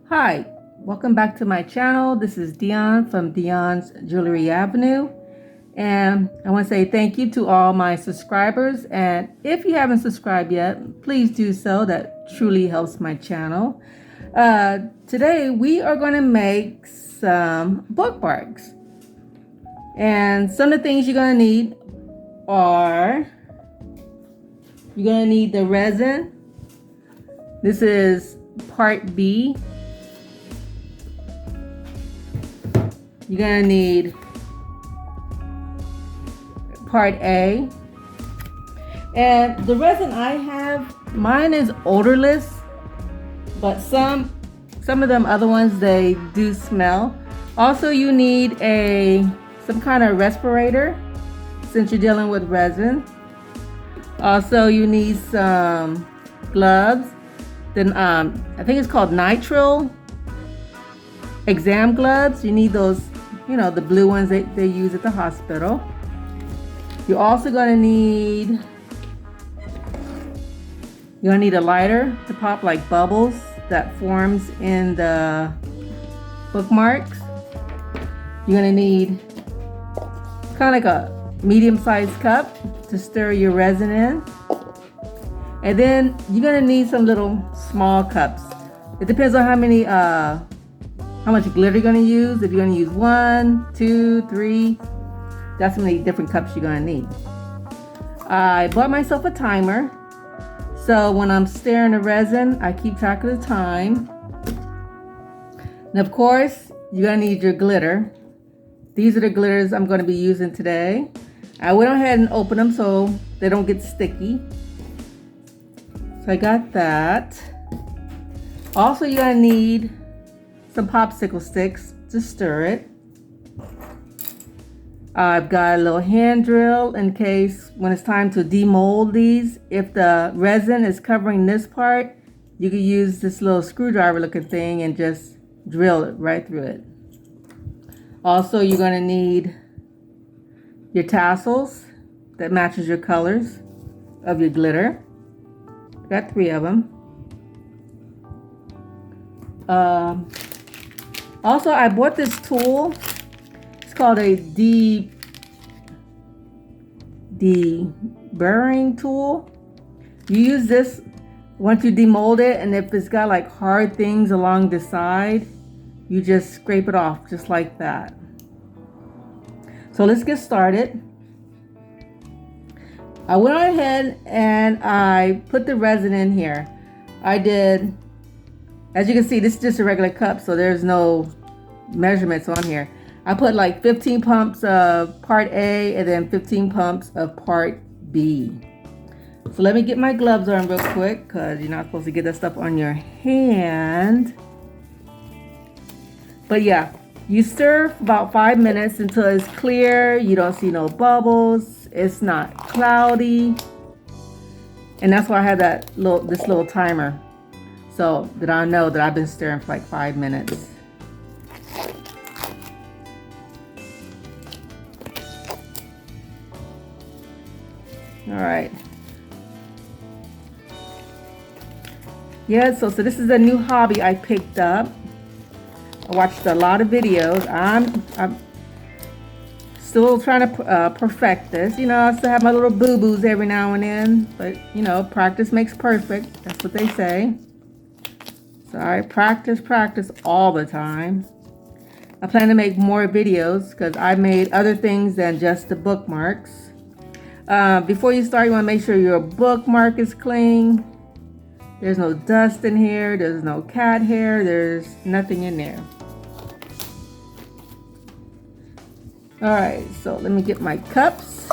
Hi, welcome back to my channel. This is Dionne from Dionne's Jewelry Avenue. And I want to say thank you to all my subscribers. And if you haven't subscribed yet, please do so. That truly helps my channel. Today we are going to make some bookmarks. And some of the things you're going to need are, you're going to need the resin. This is part B. You're gonna need part A. And the resin I have, mine is odorless, but some of them other ones, they do smell. Also, you need some kind of respirator since you're dealing with resin. Also, you need some gloves. Then I think it's called Nitrile exam gloves. You need those, you know, the blue ones they use at the hospital. You're also going to need, a lighter to pop like bubbles that forms in the bookmarks. You're going to need kind of like a medium-sized cup to stir your resin in. And then you're going to need some little small cups. It depends on how much glitter you're going to use. If you're going to use 1, 2, 3, that's how many different cups you're going to need. I bought myself a timer, so when I'm stirring the resin, I keep track of the time. And of course, you're going to need your glitter. These are the glitters I'm going to be using today. I went ahead and opened them so they don't get sticky. So I got that. Also, you're going to need some popsicle sticks to stir it. I've got a little hand drill in case when it's time to demold these. If the resin is covering this part, you can use this little screwdriver looking thing and just drill it right through it. Also, you're going to need your tassels that matches your colors of your glitter. Got 3 of them. Also, I bought this tool. It's called a deburring tool. You use this once you demold it, and if it's got like hard things along the side, you just scrape it off just like that. So let's get started. I went ahead and I put the resin in here. I did, as you can see, this is just a regular cup, so there's no measurements on here. I put like 15 pumps of part A and then 15 pumps of part B. So let me get my gloves on real quick because you're not supposed to get that stuff on your hand. But yeah, you stir for about 5 minutes until it's clear. You don't see no bubbles. It's not cloudy. And that's why I have this little timer, so that I know that I've been stirring for like 5 minutes. All right. Yeah, so this is a new hobby I picked up. I watched a lot of videos. I'm still trying to perfect this. You know, I still have my little boo-boos every now and then, but you know, practice makes perfect. That's what they say. So I practice all the time. I plan to make more videos because I've made other things than just the bookmarks. Before you start, you want to make sure your bookmark is clean. There's no dust in here. There's no cat hair. There's nothing in there. All right, so let me get my cups.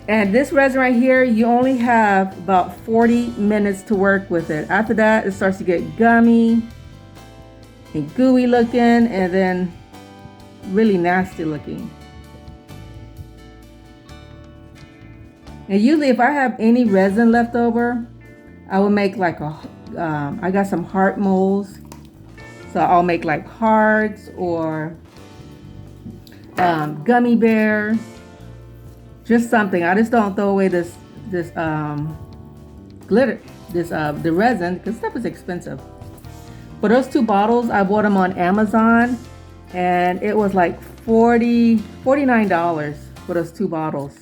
And this resin right here, you only have about 40 minutes to work with it. After that, it starts to get gummy and gooey looking, and then really nasty looking. And usually if I have any resin left over, I will make like I got some heart molds, so I'll make like hearts or gummy bears, just something. I just don't throw away this glitter, the resin, because stuff is expensive. For those 2 bottles, I bought them on Amazon, and it was like $49 for those 2 bottles.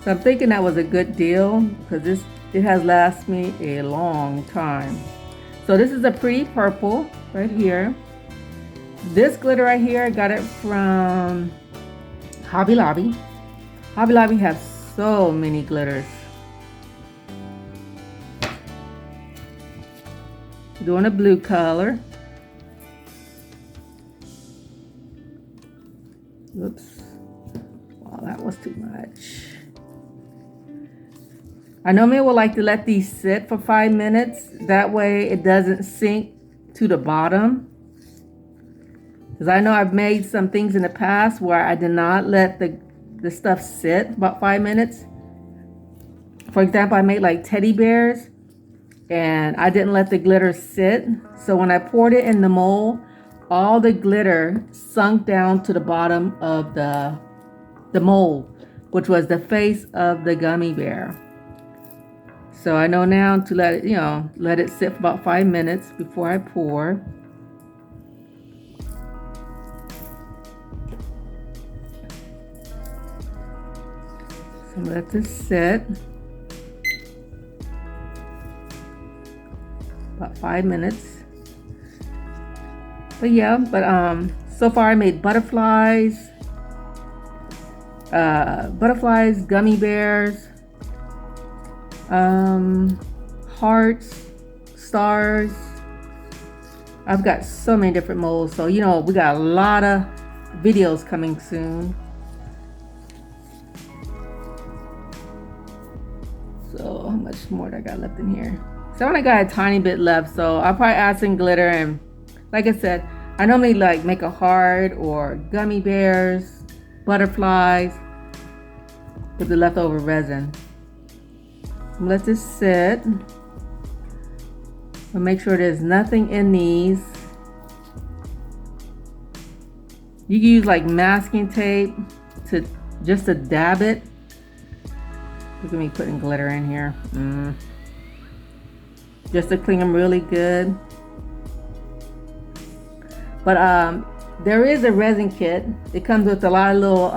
So I'm thinking that was a good deal because it has lasted me a long time. So this is a pretty purple right here. This glitter right here, I got it from Hobby Lobby. Hobby Lobby has so many glitters. Doing a blue color. Oops. Wow, that was too much. I normally would like to let these sit for 5 minutes. That way it doesn't sink to the bottom. Because I know I've made some things in the past where I did not let the stuff sit about 5 minutes. For example, I made like teddy bears and I didn't let the glitter sit. So when I poured it in the mold, all the glitter sunk down to the bottom of the mold, which was the face of the gummy bear. So I know now to let it, let it sit for about 5 minutes before I pour. So let this sit about 5 minutes. But yeah, so far I made butterflies, gummy bears, hearts, stars. I've got so many different molds, so we got a lot of videos coming soon. So how much more do I got left in here? So I only got a tiny bit left, so I'll probably add some glitter. And like I said, I normally like make a heart or gummy bears, butterflies with the leftover resin. Let this sit. I'll make sure there's nothing in these. You can use like masking tape to dab it. Look at me putting glitter in here. Just to clean them really good. But there is a resin kit. It comes with a lot of little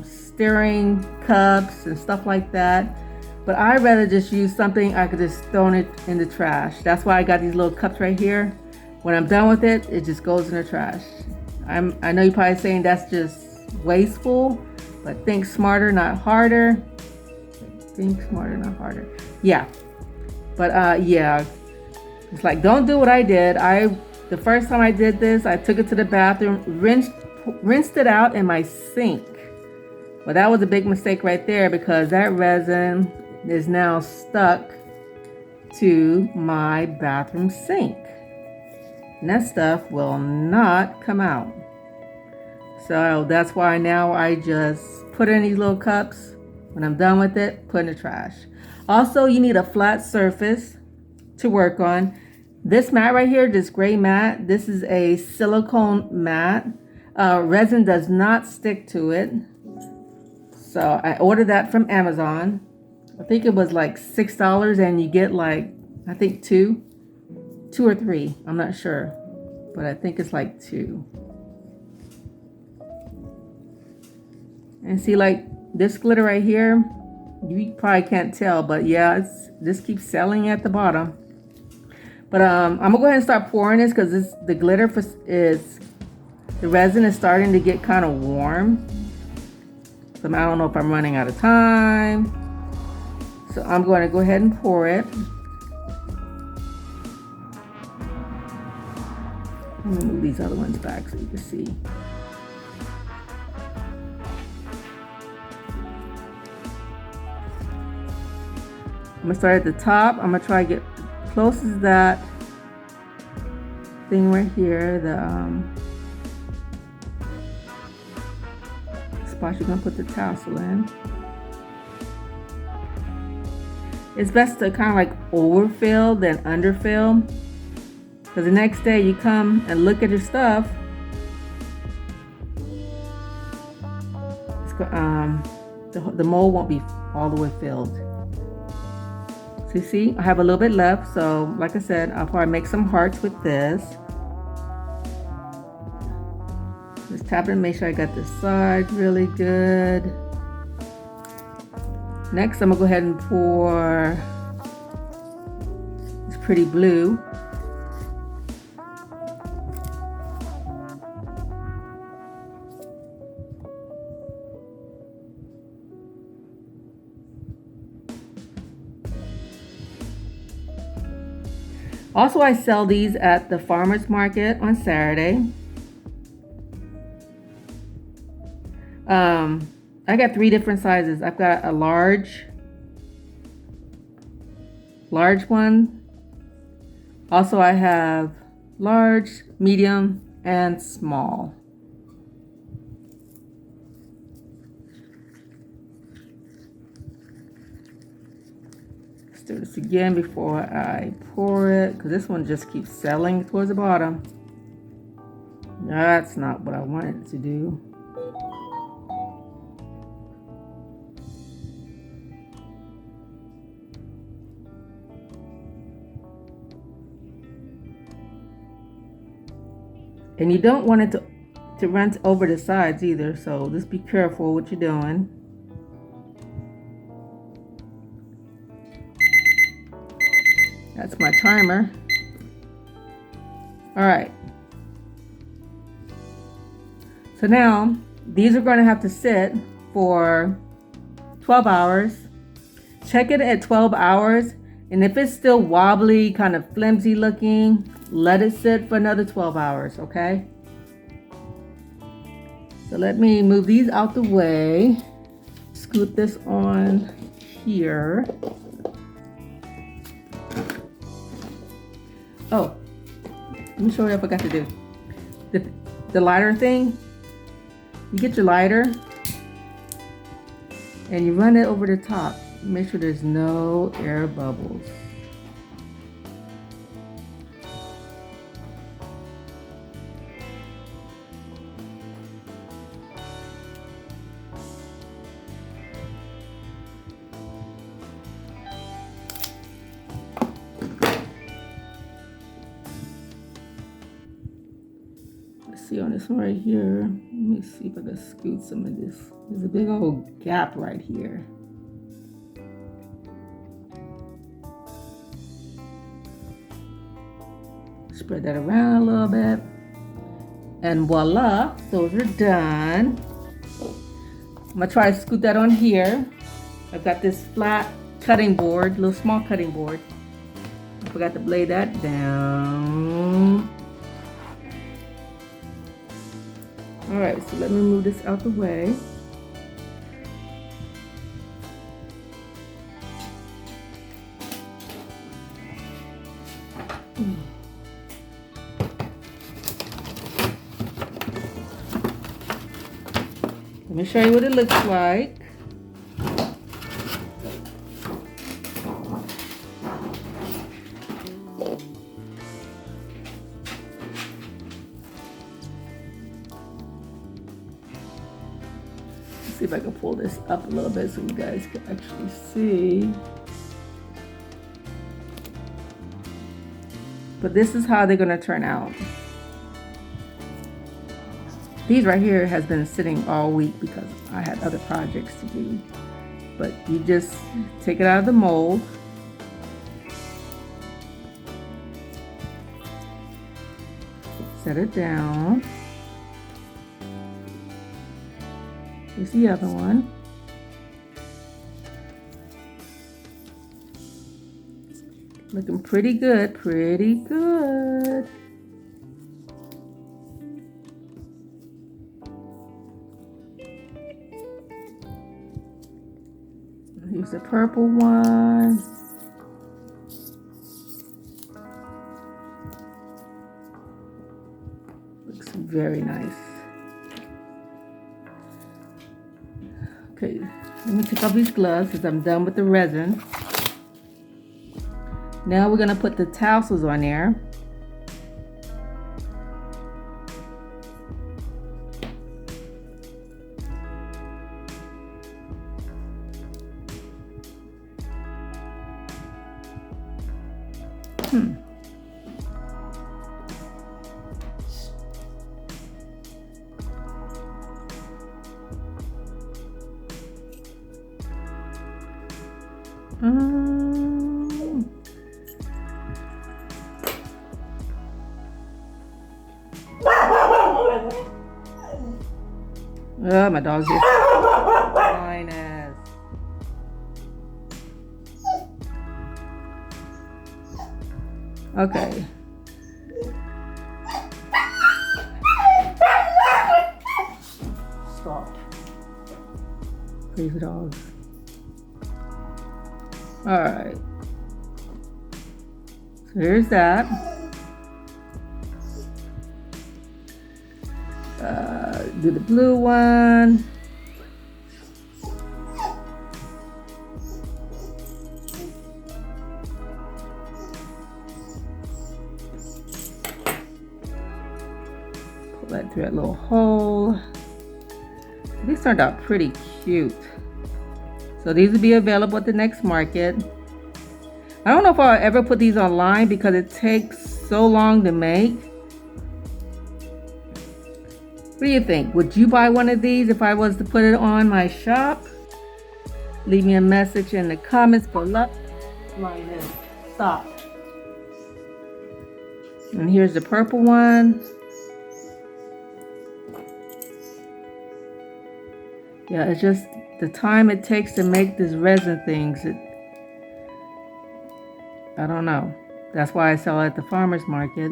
stirring cups and stuff like that. But I'd rather just use something I could just throw it in the trash. That's why I got these little cups right here. When I'm done with it, it just goes in the trash. I know you're probably saying that's just wasteful, but think smarter, not harder. Think smarter, not harder. Yeah. But yeah. It's like, don't do what I did. The first time I did this, I took it to the bathroom, rinsed it out in my sink. Well, that was a big mistake right there because that resin is now stuck to my bathroom sink. And that stuff will not come out. So that's why now I just put it in these little cups. When I'm done with it, put in the trash. Also, you need a flat surface to work on. This mat right here, this gray mat, this is a silicone mat. Resin does not stick to it. So I ordered that from Amazon. I think it was like $6 and you get like, I think two or three. I'm not sure, but I think it's like 2. And see, like this glitter right here, you probably can't tell, but yeah, this keeps selling at the bottom. But I'm gonna go ahead and start pouring this because the glitter the resin is starting to get kind of warm. So I don't know if I'm running out of time. So I'm going to go ahead and pour it. Let me move these other ones back so you can see. I'm gonna start at the top. I'm gonna try to get close as that thing right here. The spot you're gonna put the tassel in. It's best to kind of like overfill than underfill, because the next day you come and look at your stuff, the mold won't be all the way filled. So you see, I have a little bit left. So like I said, I'll probably make some hearts with this. Just tap it and make sure I got this side really good. Next, I'm gonna go ahead and pour this pretty blue. Also, I sell these at the farmer's market on Saturday. I got 3 different sizes. I've got a large one. Also, I have large, medium, and small. Let's do this again before I pour it, because this one just keeps settling towards the bottom. That's not what I wanted it to do. And you don't want it to run over the sides either, so just be careful what you're doing. That's my timer. All right. So now these are going to have to sit for 12 hours. Check it at 12 hours. And if it's still wobbly, kind of flimsy looking, let it sit for another 12 hours, okay? So let me move these out the way. Scoot this on here. Oh, let me show you what I forgot to do. The lighter thing, you get your lighter and you run it over the top. Make sure there's no air bubbles. Let's see on this one right here. Let me see if I can scoot some of this. There's a big old gap right here. Spread that around a little bit. And voila, those are done. I'm gonna try to scoot that on here. I've got this flat cutting board, little small cutting board. I forgot to lay that down. All right, so let me move this out the way. Let me show you what it looks like. Let's see if I can pull this up a little bit so you guys can actually see. But this is how they're going to turn out. These right here has been sitting all week because I had other projects to do. But you just take it out of the mold. Set it down. Here's the other one. Looking pretty good, pretty good. Here's the purple one. Looks very nice. Okay, let me take off these gloves because I'm done with the resin. Now we're gonna put the tassels on there. Oh, my dog's just fine as. Okay. Stop. Crazy dogs. Alright. So here's that. Do the blue one. Pull that through that little hole. These turned out pretty cute. So these will be available at the next market. I don't know if I'll ever put these online because it takes so long to make. What do you think? Would you buy one of these if I was to put it on my shop? Leave me a message in the comments below. Line in. Stop. And here's the purple one. Yeah, it's just the time it takes to make these resin things. I don't know. That's why I sell at the farmer's market.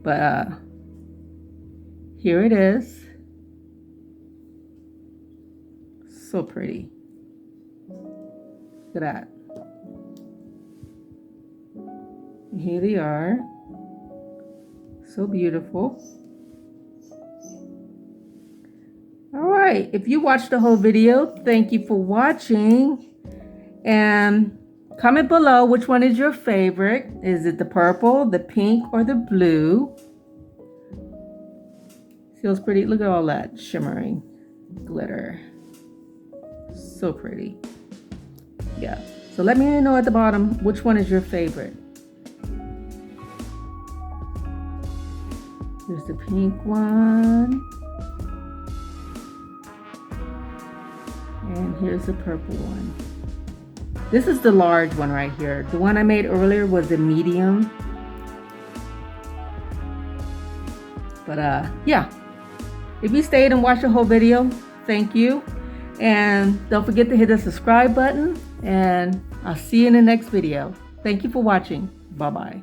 But here it is. So pretty. Look at that. And here they are. So beautiful. Alright, if you watched the whole video, thank you for watching. And comment below which one is your favorite. Is it the purple, the pink, or the blue? Feels pretty. Look at all that shimmering glitter. So pretty. Yeah. So let me know at the bottom which one is your favorite. Here's the pink one. And here's the purple one. This is the large one right here. The one I made earlier was the medium. But yeah. If you stayed and watched the whole video, thank you. And don't forget to hit the subscribe button. And I'll see you in the next video. Thank you for watching. Bye-bye.